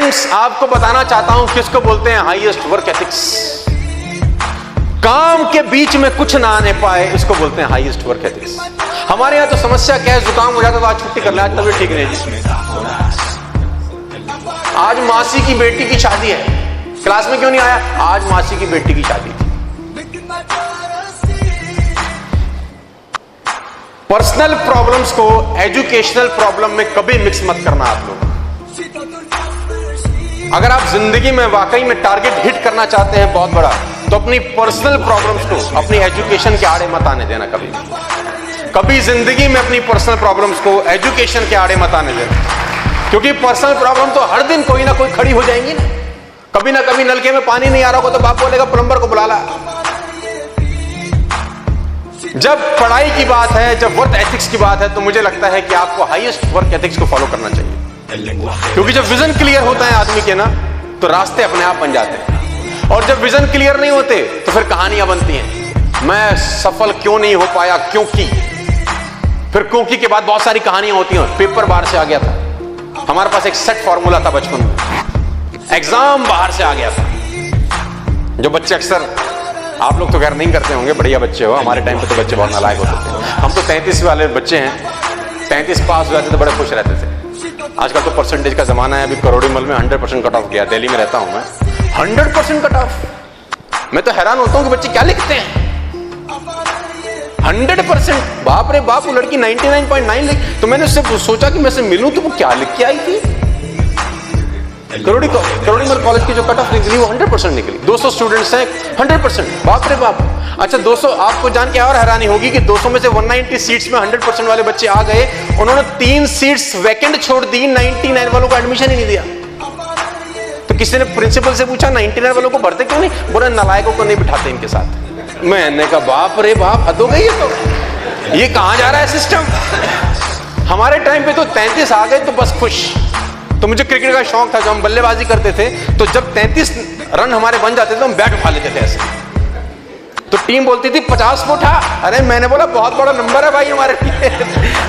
Friends, आपको बताना चाहता हूं किसको बोलते हैं हाईएस्ट वर्क एथिक्स। काम के बीच में कुछ ना आने पाए, इसको बोलते हैं हाईएस्ट वर्क एथिक्स। हमारे यहां तो समस्या क्या है, जुकाम हो जाता तो आज छुट्टी कर ले, आज तबीयत ठीक नहीं जी। आज मासी की बेटी की शादी है, क्लास में क्यों नहीं आया? आज मासी की बेटी की शादी थी। पर्सनल प्रॉब्लम्स को एजुकेशनल प्रॉब्लम में कभी मिक्स मत करना आप लोग। अगर आप जिंदगी में वाकई में टारगेट हिट करना चाहते हैं बहुत बड़ा, तो अपनी पर्सनल प्रॉब्लम्स को अपनी एजुकेशन के आड़े मत आने देना। कभी जिंदगी में अपनी पर्सनल प्रॉब्लम्स को एजुकेशन के आड़े मत आने देना, क्योंकि पर्सनल प्रॉब्लम तो हर दिन कोई ना कोई खड़ी हो जाएंगी ना। कभी नलके में पानी नहीं आ रहा होगा तो बाप बोलेगा प्लम्बर को बुला ला। जब पढ़ाई की बात है, जब वर्क एथिक्स की बात है, तो मुझे लगता है कि आपको हाईएस्ट वर्क एथिक्स को फॉलो करना चाहिए, क्योंकि जब विजन क्लियर होता है आदमी के ना, तो रास्ते अपने आप बन जाते हैं। और जब विजन क्लियर नहीं होते तो फिर कहानियां बनती हैं, मैं सफल क्यों नहीं हो पाया, क्योंकि। फिर क्योंकि के बाद बहुत सारी कहानियां होती हैं। पेपर बाहर से आ गया था, हमारे पास एक सेट फॉर्मूला था बचपन में, एग्जाम बाहर से आ गया था। जो बच्चे अक्सर, आप लोग तो खैर नहीं करते होंगे, बढ़िया बच्चे हो, हमारे टाइम पे तो बच्चे बहुत नालायक होते थे। हम तो 33 वाले बच्चे हैं, 33 पास हो जाते तो बड़े खुश रहते थे। आजकल तो परसेंटेज का जमाना है। अभी करोड़ीमल में 100% कट ऑफ गया, दिल्ली में रहता हूं मैं, 100% कट ऑफ। मैं तो हैरान होता हूं कि बच्चे क्या लिखते हैं, 100%। बाप रे बाप, वो लड़की 99.9 लिख, तो मैंने उससे सोचा कि मैं से मिलूं तो वो क्या लिख के आई थी। करोड़ीमल कॉलेज की जो कट ऑफ निकली वो 100% निकली। 200 स्टूडेंट्स हैं, 100%। बाप रे बाप। अच्छा 200, आपको जान के और हैरानी होगी कि 200 में से 190 सीट्स में 100% वाले बच्चे आ गए। उन्होंने 3 सीट्स वैकेंट छोड़ दी, 99 वालों को एडमिशन ही नहीं दिया। तो किसी ने प्रिंसिपल से पूछा 99 वालों को भरते क्यों नहीं? बोले नालायकों को नहीं बिठाते इनके साथ। मैंने कहा बाप रे बाप, हद हो गई है। तो ये कहां जा रहा है सिस्टम। हमारे टाइम पे तो 33 आ गए तो बस खुश। तो मुझे क्रिकेट का शौक था, जब हम बल्लेबाजी करते थे तो जब 33 रन हमारे बन जाते थे तो हम बैट उठा लेते थे ऐसे। तो टीम बोलती थी 50 उठा। अरे मैंने बोला बहुत बड़ा नंबर है भाई हमारे लिए,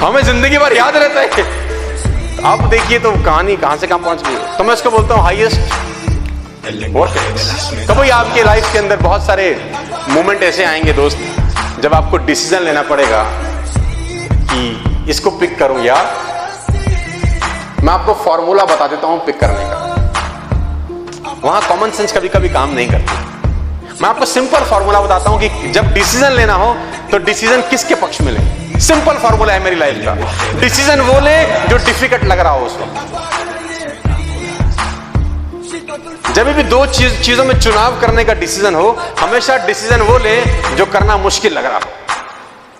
हमें जिंदगी भर याद रहता है। अब देखिए तो कहानी कहां से कहां पहुंच गई। तो मैं उसको बोलता हूं हाईएस्ट वर्क एथिक्स। कभी आपके लाइफ के अंदर बहुत सारे मोमेंट ऐसे आएंगे दोस्त, जब आपको डिसीजन लेना पड़ेगा कि इसको पिक करूं या। मैं आपको फॉर्मूला बता देता हूं पिक करने का, वहां कॉमन सेंस कभी कभी काम नहीं करती। मैं आपको सिंपल फॉर्मूला बताता हूं कि जब डिसीजन लेना हो तो डिसीजन किसके पक्ष में ले। सिंपल फॉर्मूला है मेरी लाइफ का, डिसीजन वो ले जो डिफिकल्ट लग रहा हो उस वक्त। जब भी 2 चीजों में चुनाव करने का डिसीजन हो, हमेशा डिसीजन वो ले जो करना मुश्किल लग रहा हो।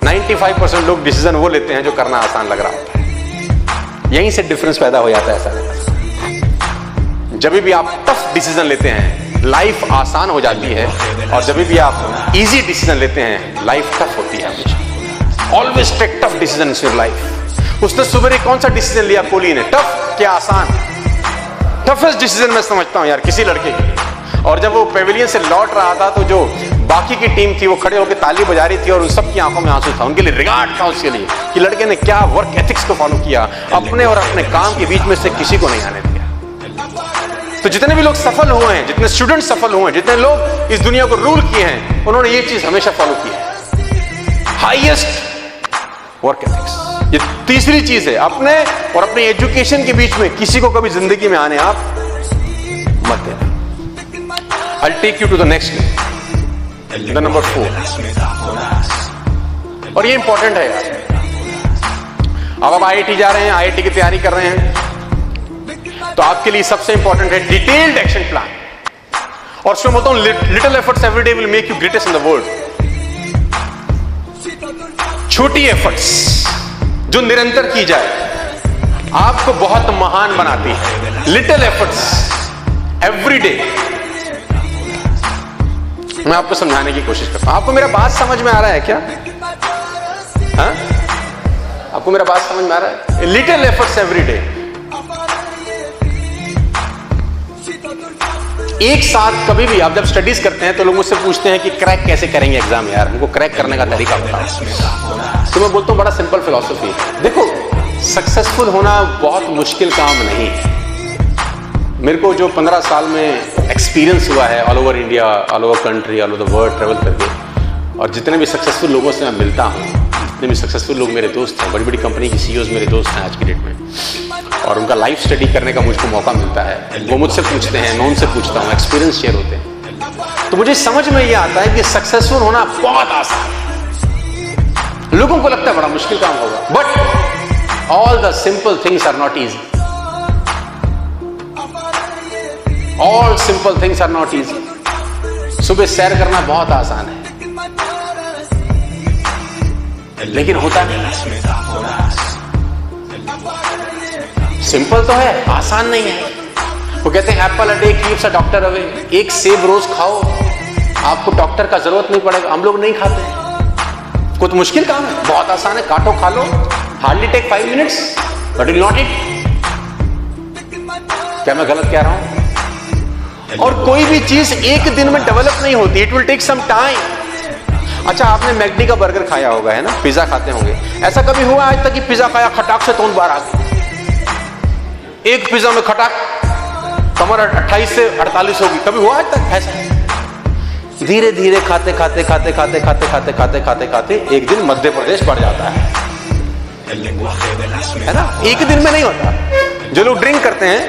95% लोग डिसीजन वो लेते हैं जो करना आसान लग रहा होता है। यहीं से डिफरेंस पैदा हो जाता है सर। जब भी आप टफ डिसीजन लेते हैं लाइफ आसान हो जाती है, और जब भी आप इजी डिसीजन लेते हैं लाइफ टफ होती है हमेशा। Always take tough decision in your life. उसने सुबह कौन सा डिसीजन लिया कोहली ने, टफ क्या आसान? टफेस्ट डिसीजन मैं समझता हूं यार किसी लड़के के। और जब वो पेविलियन से लौट रहा था तो जो बाकी की टीम थी वो खड़े होकर ताली बजा रही थी और उन सबकी आंखों में आंसू था। उनके लिए रिगार्ड था उसके लिए कि लड़के ने क्या वर्क एथिक्स को फॉलो किया, अपने और अपने काम के बीच में से किसी को नहीं आने दिया। तो जितने भी लोग सफल हुए हैं, जितने स्टूडेंट सफल हुए हैं, जितने लोग इस दुनिया को रूल किए हैं, उन्होंने ये चीज हमेशा फॉलो की है, हाईएस्ट वर्क एथिक्स। ये तीसरी चीज है, अपने और अपने एजुकेशन के बीच में किसी को कभी जिंदगी में आने आप मत देना। I'll take you to the next one, the number 4। और ये इंपॉर्टेंट है यार। अब आप IIT जा रहे हैं, IIT की तैयारी कर रहे हैं, तो आपके लिए सबसे इंपॉर्टेंट है डिटेल्ड एक्शन प्लान। और उसमें बोलता हूं little efforts every day will make you greatest in the world. छोटी एफर्ट्स जो निरंतर की जाए आपको बहुत महान बनाती है। Little efforts every day. मैं आपको समझाने की कोशिश करता हूं। आपको मेरा बात समझ में आ रहा है क्या? हाँ? आपको मेरा बात समझ में आ रहा है? Little efforts every day. एक साथ कभी भी आप जब स्टडीज करते हैं तो लोग मुझसे पूछते हैं कि क्रैक कैसे करेंगे एग्जाम, यार हमको क्रैक करने का तरीका बताओ। तो मैं बोलता हूं बड़ा सिंपल फिलॉसफी। देखो सक्सेसफुल होना बहुत मुश्किल काम नहीं है, मेरे को जो 15 साल में एक्सपीरियंस हुआ है all over India, all over country, all over the world travel करके, और जितने भी सक्सेसफुल लोगों से मैं मिलता हूँ, जितने भी सक्सेसफुल लोग मेरे दोस्त हैं, बड़ी बड़ी कंपनी की CEOs मेरे दोस्त हैं आज की डेट में, और उनका लाइफ स्टडी करने का मुझको मौका मिलता है। वो मुझसे पूछते हैं, मैं उनसे पूछता हूँ, एक्सपीरियंस शेयर होते हैं, तो मुझे समझ में ये आता है कि सक्सेसफुल होना बहुत आसान है। लोगों को लगता है बड़ा मुश्किल काम होगा, but all the simple things are not easy. All simple things are not easy. सुबह सैर करना बहुत आसान है, लेकिन होता नहीं। सिंपल तो है, आसान नहीं है। वो कहते हैं Apple a day keeps a doctor away. एक सेब रोज खाओ, आपको डॉक्टर का जरूरत नहीं पड़ेगा। हम लोग नहीं खाते। कुछ मुश्किल काम है, बहुत आसान है, काटो खा लो, hardly take 5 minutes, but will not it. क्या मैं गलत कह रहा हूं? और कोई भी चीज एक दिन में डेवलप नहीं होती, it will take some time. अच्छा, आपने मैकडी का बर्गर खाया होगा, है ना, पिज्जा खाते होंगे। ऐसा कभी हुआ आज तक कि पिज्जा खाया, खटाक से तोंद बाहर आ गई, एक पिज्जा में खटाक कमर 28 से 48 होगी? कभी हुआ आज तक ऐसा? धीरे धीरे खाते खाते खाते खाते खाते खाते खाते खाते खाते एक दिन मध्य प्रदेश बढ़ जाता है ना। एक दिन में नहीं होता। जो लोग ड्रिंक करते हैं,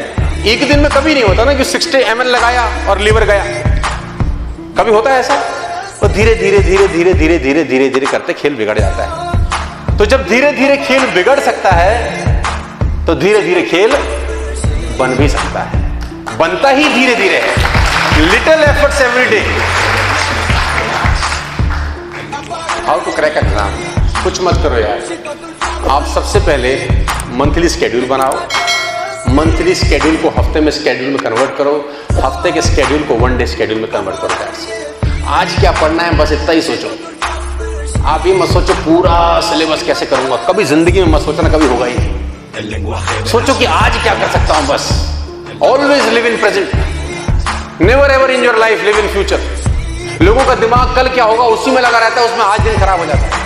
एक दिन में कभी नहीं होता ना कि 60 ml लगाया और लीवर गया। कभी होता है ऐसा? तो धीरे धीरे धीरे धीरे धीरे धीरे धीरे धीरे करते खेल बिगड़ जाता है। तो जब धीरे धीरे खेल बिगड़ सकता है, तो धीरे धीरे खेल बन भी सकता है। बनता ही धीरे धीरे है। Little efforts every day. How to crack exam? कुछ मत करो यार। आप सबसे पहले मंथली स्केड्यूल बनाओ। मंथली स्केड्यूल को हफ्ते में स्केड्यूल में कन्वर्ट करो। हफ्ते के स्केड्यूल को 1 डे स्केड्यूल में कन्वर्ट करो। आज क्या पढ़ना है, बस इतना ही सोचो। आप ये मत सोचो पूरा सिलेबस कैसे करूंगा। कभी जिंदगी में मत सोचना, कभी होगा ही नहीं। सोचो कि आज क्या कर सकता हूं बस। Always live in present, never ever in your life live in future. लोगों का दिमाग कल क्या होगा उसी में लगा रहता है, उसमें आज दिन खराब हो जाता है।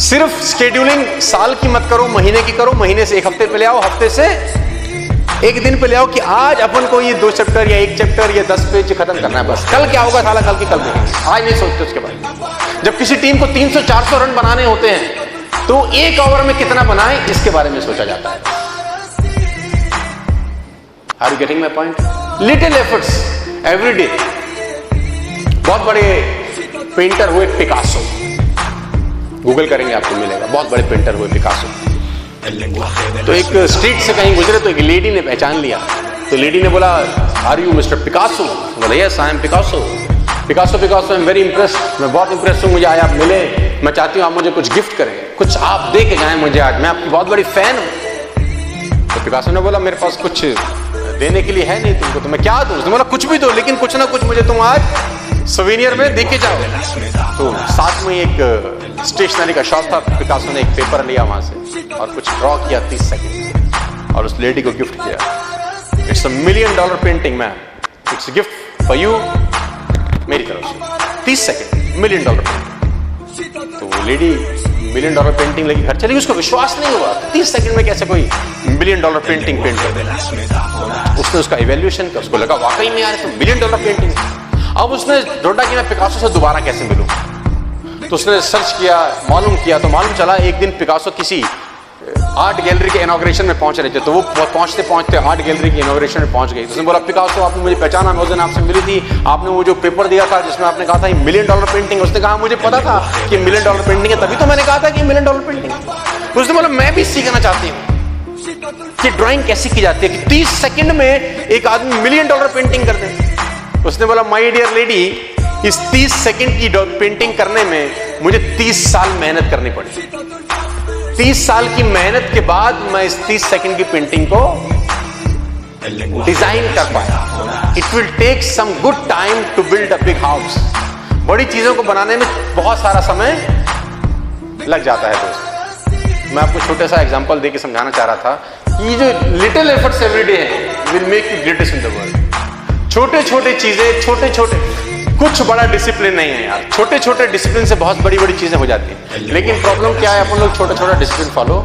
सिर्फ स्केड्यूलिंग साल की मत करो, महीने की करो। महीने से 1 हफ्ते पे ले आओ, हफ्ते से 1 दिन पे ले आओ कि आज अपन को ये 2 चैप्टर या 1 चैप्टर या 10 पेज खत्म करना है बस। कल क्या होगा साला कल की कल देखेंगे, आज नहीं सोचते उसके बारे। जब किसी टीम को 300-400 रन बनाने होते हैं, तो 1 ओवर में कितना बनाए इसके बारे में सोचा जाता है। Are you getting my point? Little efforts every day. बहुत बड़े पेंटर हुए पिकासो, गूगल करेंगे आपको मिलेगा। बहुत बड़े पेंटर हुए पिकासो। तो एक स्ट्रीट से कहीं गुजरे तो एक लेडी ने पहचान लिया। तो लेडी ने बोला, आर यू मिस्टर पिकासो? बोला, yes I am Picasso. Picasso Picasso I am very impressed. मैं बहुत इम्प्रेस हूँ, मुझे आज आप मिले, मैं चाहती हूँ आप मुझे कुछ गिफ्ट करें, कुछ आप दे के जाएं मुझे आज, मैं आपकी बहुत बड़ी फैन हूँ। तो पिकासो ने बोला, मेरे पास कुछ देने के लिए है नहीं तुमको, तो मैं क्या दूं? उसने बोला, कुछ भी दो, लेकिन कुछ ना कुछ मुझे तुम आज सोवेनियर में दे के जाओ। तो साथ में एक स्टेशनरी का शॉप था। पिकासो ने एक पेपर लिया वहां से और कुछ ड्रॉ किया 30 सेकंड और उस लेडी को गिफ्ट किया। It's $1 million painting ma'am, it's gift for you, मेरी तरफ से। 30 सेकंड $1 मिलियन पेंटिंग। तो वो लेडी $1 मिलियन पेंटिंग लेके घर चली। उसको विश्वास नहीं हुआ 30 सेकंड में कैसे कोई $1 मिलियन पेंटिंग पेंट कर देना। उसने उसका इवैल्यूएशन किया, उसको लगा वाकई में यार तो $1 मिलियन पेंटिंग। अब उसने ढूंढा कि मैं पिकासो से दोबारा कैसे मिलूं। तो उसने सर्च किया, मालूम किया, तो मालूम चला एक दिन पिकासो किसी आर्ट गैलरी के इनॉग्रेशन में पहुंच रहे थे। तो वो पहुंचते पहुंचते आर्ट गैलरी के इनॉग्रेशन में पहुंच गई। तो उसने बोला, पिकासो आपने मुझे पहचाना, मैं उस दिन आपसे मिली थी, आपने वो जो पेपर दिया था जिसमें आपने कहा था $1 मिलियन पेंटिंग। उसने कहा मुझे पता था कि $1 मिलियन पेंटिंग है, तभी तो मैंने कहा था कि $1 मिलियन पेंटिंग। उसने बोला, मैं भी सीखना चाहती हूँ कि ड्राइंग कैसी की जाती है कि 30 सेकंड में एक आदमी $1 मिलियन पेंटिंग कर दे। उसने बोला, माय डियर लेडी, इस 30 सेकंड की पेंटिंग करने में मुझे 30 साल मेहनत करनी पड़ी। 30 साल की मेहनत के बाद मैं इस 30 सेकंड की पेंटिंग को डिजाइन कर पाया। It will take some good time to build a big house. बड़ी चीजों को बनाने में बहुत सारा समय लग जाता है दोस्त। मैं आपको छोटा सा एग्जांपल देके समझाना चाह रहा था कि ये जो लिटिल एफर्ट्स एवरी डे है will make you greatest in the world. छोटे छोटे चीजें, छोटे छोटे, कुछ बड़ा डिसिप्लिन नहीं है यार। छोटे छोटे डिसिप्लिन से बहुत बड़ी बड़ी चीजें हो जाती हैं। लेकिन प्रॉब्लम क्या है, अपन लोग छोटा छोटा डिसिप्लिन फॉलो